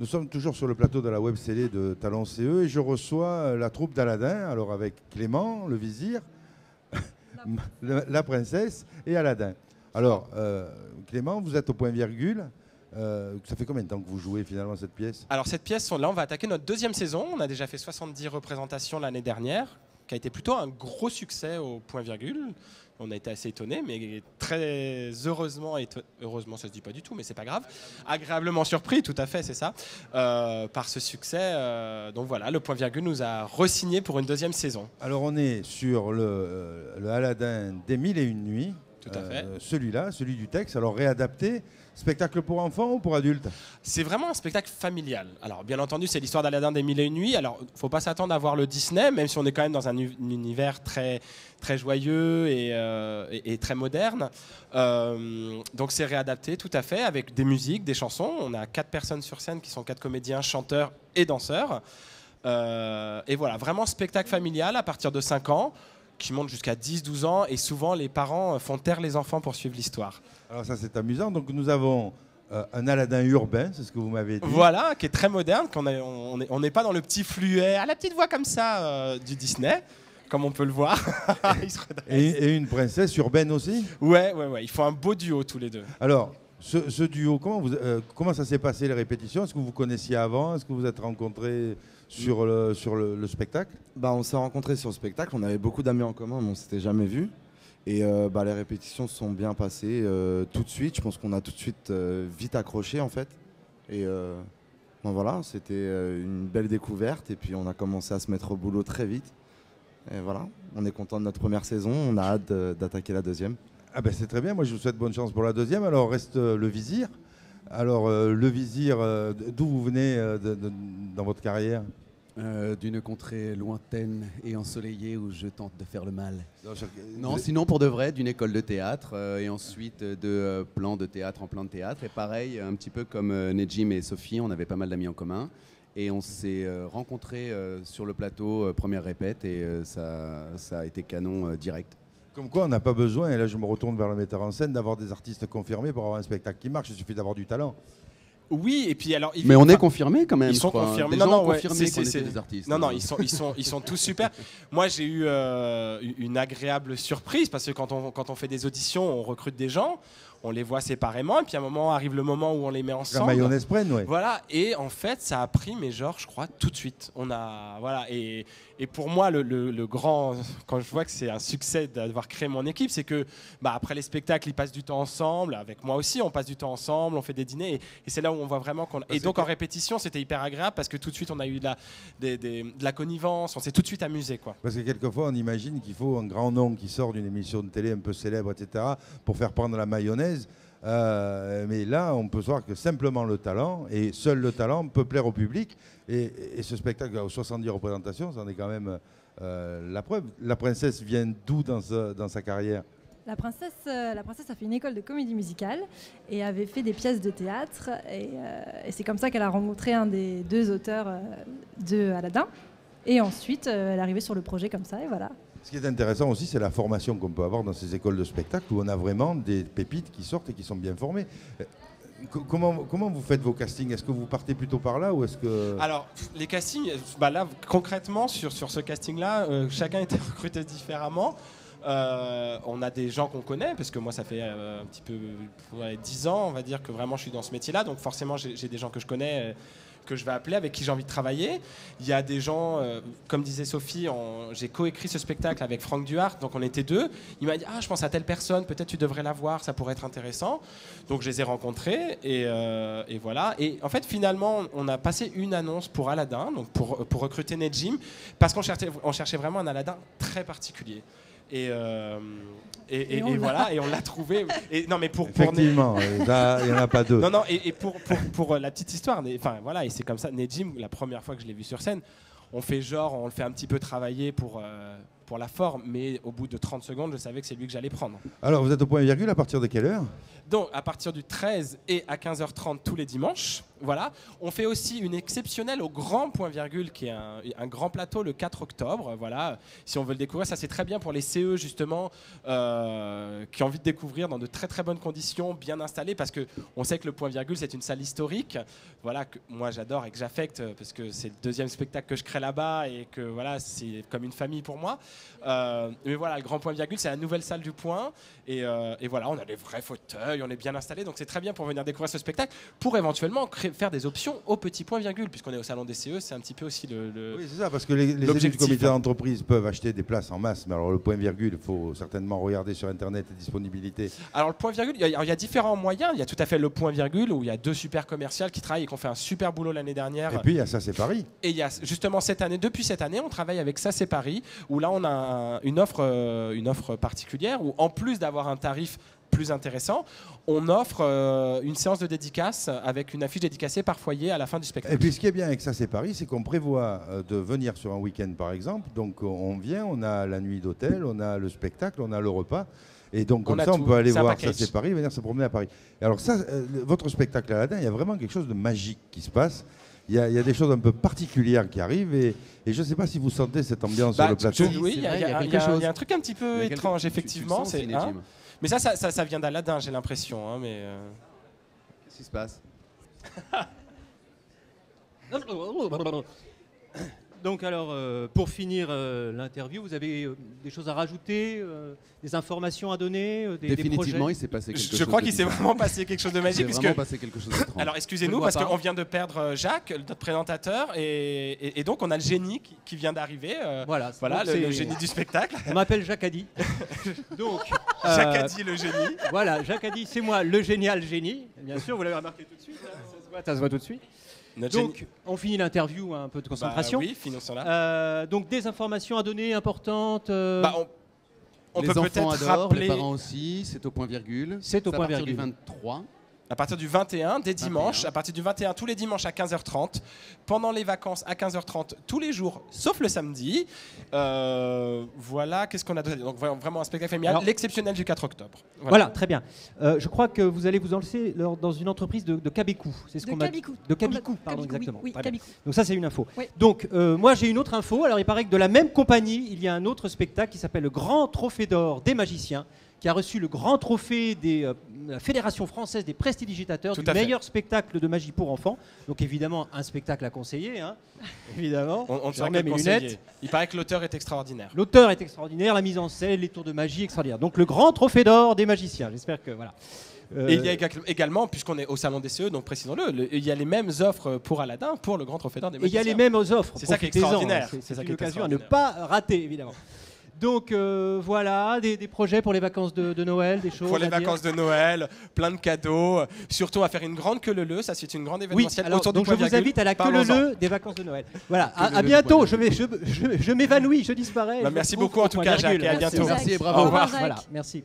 Nous sommes toujours sur le plateau de la web télé de Talon CE et je reçois la troupe d'Aladin, alors avec Clément, le vizir, la princesse et Aladin. Alors, Clément, vous êtes au point virgule. Ça fait combien de temps que vous jouez finalement cette pièce? Alors cette pièce, là on va attaquer notre deuxième saison. On a déjà fait 70 représentations l'année dernière, qui a été plutôt un gros succès au point virgule. On a été assez étonnés, mais très heureusement, heureusement ça se dit pas du tout, mais c'est pas grave, agréablement surpris, tout à fait, c'est ça, par ce succès. Donc voilà, le point virgule nous a re-signé pour une deuxième saison. Alors on est sur le Aladin des Mille et une nuits. Tout à fait. Celui-là, celui du texte, alors réadapté, spectacle pour enfants ou pour adultes? C'est vraiment un spectacle familial. Alors bien entendu, c'est l'histoire d'Aladin des Mille et une nuits. Alors il ne faut pas s'attendre à voir le Disney, même si on est quand même dans un univers très, très joyeux et très moderne. Donc c'est réadapté tout à fait, avec des musiques, des chansons. On a 4 personnes sur scène qui sont 4 comédiens, chanteurs et danseurs. Et voilà, vraiment spectacle familial à partir de 5 ans, qui monte jusqu'à 10-12 ans, et souvent les parents font taire les enfants pour suivre l'histoire. Alors ça c'est amusant, donc nous avons un Aladin urbain, c'est ce que vous m'avez dit. Voilà, qui est très moderne, on n'est pas dans le petit fluet, à la petite voix comme ça du Disney, comme on peut le voir. et une princesse urbaine aussi? Ouais, il faut un beau duo tous les deux. Alors, ce duo, comment ça s'est passé les répétitions? Est-ce que vous vous connaissiez avant? Est-ce que vous vous êtes rencontrés sur le spectacle? On s'est rencontrés sur le spectacle, on avait beaucoup d'amis en commun, mais on ne s'était jamais vus. Et les répétitions se sont bien passées tout de suite. Je pense qu'on a tout de suite vite accroché en fait. Et voilà, c'était une belle découverte. Et puis on a commencé à se mettre au boulot très vite. Et voilà, on est content de notre première saison. On a hâte d'attaquer la deuxième. Ah ben c'est très bien, moi je vous souhaite bonne chance pour la deuxième. Alors reste le vizir. Alors le vizir, d'où vous venez dans votre carrière? D'une contrée lointaine et ensoleillée où je tente de faire le mal. Non, Sinon pour de vrai, d'une école de théâtre et ensuite de plan de théâtre en plan de théâtre. Et pareil, un petit peu comme Nejim et Sophie, on avait pas mal d'amis en commun. Et on s'est rencontrés sur le plateau, première répète, et ça a été canon direct. Comme quoi on n'a pas besoin, et là je me retourne vers le metteur en scène, d'avoir des artistes confirmés pour avoir un spectacle qui marche, il suffit d'avoir du talent. Oui, et puis alors. Mais on est confirmés quand même. Ils sont confirmés. Des gens ouais, confirmés qu'on était des artistes. Non, ils sont tous super. Moi, j'ai eu une agréable surprise parce que quand on fait des auditions, on recrute des gens, on les voit séparément, et puis à un moment arrive le moment où on les met ensemble. La mayonnaise prenne, oui. Voilà, et en fait, ça a pris, mais genre, je crois, tout de suite. Voilà, et pour moi, le grand, quand je vois que c'est un succès d'avoir créé mon équipe, c'est que après les spectacles, ils passent du temps ensemble. Avec moi aussi, on passe du temps ensemble, on fait des dîners, et c'est là où on voit vraiment qu'on. Et donc en répétition, c'était hyper agréable parce que tout de suite, on a eu de la connivence, on s'est tout de suite amusé, quoi. Parce que quelquefois, on imagine qu'il faut un grand nom qui sort d'une émission de télé un peu célèbre, etc., pour faire prendre la mayonnaise. Mais là, on peut voir que simplement le talent, et seul le talent, peut plaire au public. Et ce spectacle, aux 70 représentations, c'en est quand même la preuve. La princesse vient d'où dans sa carrière? La princesse a fait une école de comédie musicale et avait fait des pièces de théâtre. Et c'est comme ça qu'elle a rencontré un des 2 auteurs de Aladin. Et ensuite, elle est arrivée sur le projet comme ça, et voilà. Ce qui est intéressant aussi, c'est la formation qu'on peut avoir dans ces écoles de spectacle où on a vraiment des pépites qui sortent et qui sont bien formées. Comment vous faites vos castings? Est-ce que vous partez plutôt par là ou est-ce que... Alors, les castings, là, concrètement, sur ce casting-là, chacun était recruté différemment. On a des gens qu'on connaît, parce que moi, ça fait un petit peu 10 ans, on va dire, que vraiment je suis dans ce métier-là. Donc forcément, j'ai des gens que je connais, que je vais appeler, avec qui j'ai envie de travailler. Il y a des gens, comme disait Sophie, j'ai coécrit ce spectacle avec Franck Duhart, donc on était 2. Il m'a dit, je pense à telle personne, peut-être tu devrais la voir, ça pourrait être intéressant. Donc je les ai rencontrés, et voilà. Et en fait, finalement, on a passé une annonce pour Aladin, donc pour recruter Nejim, parce qu'on cherchait vraiment un Aladin très particulier. Et voilà, et on l'a trouvé. Non, mais effectivement, il n'y en a pas 2. Non, et pour la petite histoire, enfin voilà, et c'est comme ça. Nejim, la première fois que je l'ai vu sur scène, on le fait un petit peu travailler pour pour la forme, mais au bout de 30 secondes, je savais que c'est lui que j'allais prendre. Alors, vous êtes au point virgule à partir de quelle heure? Donc, à partir du 13 et à 15h30 tous les dimanches. Voilà. On fait aussi une exceptionnelle au grand point virgule, qui est un grand plateau le 4 octobre. Voilà. Si on veut le découvrir, ça c'est très bien pour les CE justement, qui ont envie de découvrir dans de très très bonnes conditions, bien installées, parce qu'on sait que le point virgule c'est une salle historique. Voilà, que moi j'adore et que j'affecte, parce que c'est le deuxième spectacle que je crée là-bas et que voilà, c'est comme une famille pour moi. Mais voilà, le grand point virgule, c'est la nouvelle salle du point. Et voilà, on a les vrais fauteuils, on est bien installé, donc c'est très bien pour venir découvrir ce spectacle, pour éventuellement faire des options au petit point virgule, puisqu'on est au salon des CE, c'est un petit peu aussi Oui, c'est ça, parce que les élus du comité d'entreprise peuvent acheter des places en masse, mais alors le point virgule, il faut certainement regarder sur Internet les disponibilités. Alors le point virgule, il y a différents moyens. Il y a tout à fait le point virgule, où il y a 2 super commerciales qui travaillent et qui ont fait un super boulot l'année dernière. Et puis il y a Ça c'est Paris. Et il y a justement depuis cette année, on travaille avec Ça c'est Paris, où là on a une offre particulière, où en plus d'avoir un tarif plus intéressant, on offre une séance de dédicace avec une affiche dédicacée par foyer à la fin du spectacle. Et puis ce qui est bien avec Ça c'est Paris, c'est qu'on prévoit de venir sur un week-end par exemple, donc on vient, on a la nuit d'hôtel, on a le spectacle, on a le repas, et donc comme ça on peut aller voir Ça c'est Paris, venir se promener à Paris. Et alors ça, votre spectacle Aladdin, il y a vraiment quelque chose de magique qui se passe. Il y a des choses un peu particulières qui arrivent et je ne sais pas si vous sentez cette ambiance sur le plateau. Oui, il y a un truc un petit peu étrange, effectivement. Mais ça vient d'Aladin, j'ai l'impression. Hein, mais Qu'est-ce qui se passe? Donc alors, pour finir l'interview, vous avez des choses à rajouter, des informations à donner, des Définitivement, projets? il s'est passé quelque chose. Je crois qu'il de s'est bizarre. vraiment passé quelque chose de magique. Il s'est vraiment passé quelque chose d'étrange. Alors excusez-nous, parce qu'on vient de perdre Jacques, notre présentateur, et donc on a le génie qui vient d'arriver. Voilà, le génie du spectacle. On m'appelle Jacques Addy. Donc, Jacques Addy, le génie. Voilà, Jacques Addy, c'est moi, le génial génie. Bien sûr, vous l'avez remarqué tout de suite. Hein, ça se voit tout de suite. Donc, on finit l'interview, un peu de concentration. Oui, finissons là. Donc, des informations à donner importantes. On les peut enfants peut-être adorent, rappeler. les parents aussi, c'est au point virgule. C'est au point virgule. À partir du 23. À partir du 21, dès dimanche, à partir du 21, tous les dimanches à 15h30, pendant les vacances à 15h30, tous les jours, sauf le samedi. Voilà, qu'est-ce qu'on a donné? Donc vraiment un spectacle familial, l'exceptionnel du 4 octobre. Voilà, très bien. Je crois que vous allez vous lancer dans une entreprise de Cabécou. C'est ce qu'on m'a dit. De Cabicou, pardon, exactement. Oui, Cabicou. Donc ça, c'est une info. Oui. Donc moi, j'ai une autre info. Alors il paraît que de la même compagnie, il y a un autre spectacle qui s'appelle le Grand Trophée d'Or des Magiciens, qui a reçu le grand trophée de la Fédération française des prestidigitateurs du meilleur spectacle de magie pour enfants. Donc évidemment, un spectacle à conseiller, hein. Évidemment. On ne saurait que le conseiller. Il paraît que l'auteur est extraordinaire. L'auteur est extraordinaire, la mise en scène, les tours de magie extraordinaires. Donc le grand trophée d'or des magiciens. J'espère que voilà. Et il y a également, puisqu'on est au salon des CE, donc précisons-le, il y a les mêmes offres pour Aladdin, pour le grand trophée d'or des magiciens. Et il y a les mêmes offres. C'est ça qui est extraordinaire. C'est une occasion à ne pas rater, évidemment. Donc voilà, des projets pour les vacances de Noël, des choses. Pour les vacances de Noël, plein de cadeaux. Surtout à faire une grande queue leu, ça c'est une grande événementielle. Oui, alors, donc je vous invite à la queue leu des vacances de Noël. Voilà, à bientôt. Je m'évanouis, je disparais. Merci beaucoup en tout cas, Jacques, et à bientôt. Merci et bravo. Au revoir. Voilà, merci.